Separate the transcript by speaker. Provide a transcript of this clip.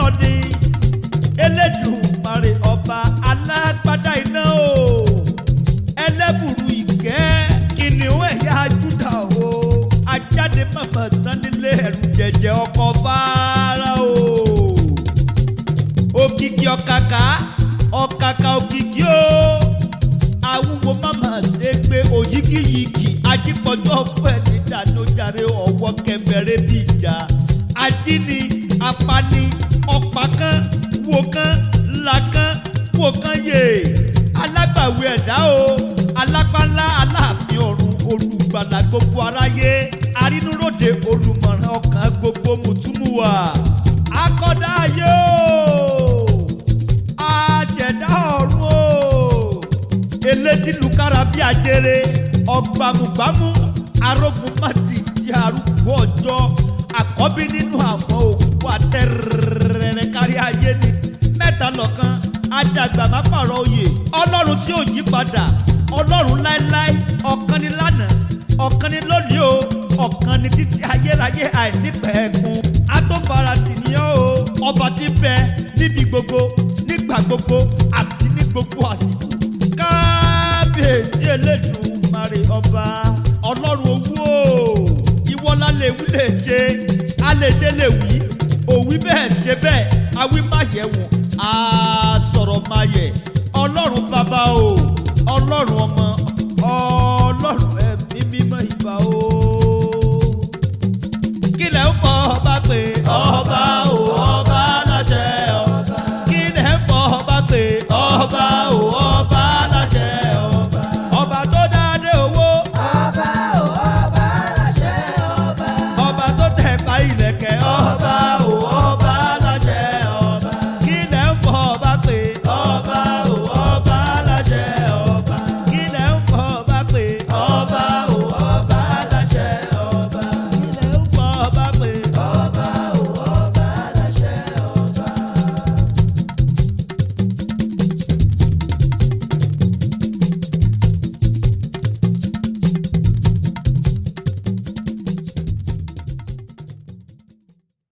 Speaker 1: ọ̀rọ̀ ni Elédùmarè ọba alágbádá iná o ẹlẹ́bùrú ìkẹ́ kìnìún ẹ̀yà Júdà o ajáde mọ̀mọ́ tán nílé ẹ̀rù jẹ̀jẹ̀ ọkọ̀ fara o òkìkí ọ̀kàkà òkìkí o awúwo mọ̀mọ́ ṣe gbé òyígíyigì ajípọ̀jọ́ ọ̀pọ̀ ẹ̀ ní dànójàre ọwọ́ kẹfẹ́rẹ́ bí ìjà ajíni apani ọ̀pákan wòkan làkan wòkan yè alágbàwí ẹ̀dá o alápánlá aláàfin ọ̀run olùgbàlà gbogbo aráyé arínúròde olùmọ̀ràn ọkàn gbogbo mùtúmùwà akọ́dá ayé o aṣẹ̀dá ọ̀run o elétí lùkàrà bí ajere ọgbàmùgbàmù arógun mátì di arúgbó ọjọ́ àkọ́bí nínú àwọn òkú àtẹ̀rẹ̀rẹ̀ kárí ayé ni mẹ́ta lọ́kan àdàgbà má pààrọ̀ oyè ọlọ́run tí ò yí padà ọlọ́run láéláé ọ̀kan ni lánàá ọ̀kan ni lónìí o ọ̀kan ni títí ayérayé àìnípẹ̀ẹ́kun atófaratì ni ó o ọba tí bẹ níbi gbogbo nígbà gbogbo àti ní gbogbo àsìkò kábíyèsí Elédùmarè ọba ọlọ́run owó ìwọ la lè wí lè ṣe a lè ṣe lè wí òwí bẹ́ẹ̀ ṣe bẹ́ẹ̀ awí má yẹ wọ̀n a sọ̀rọ̀ má yẹ ọlọ́run bàbá o ọlọ́run ọmọ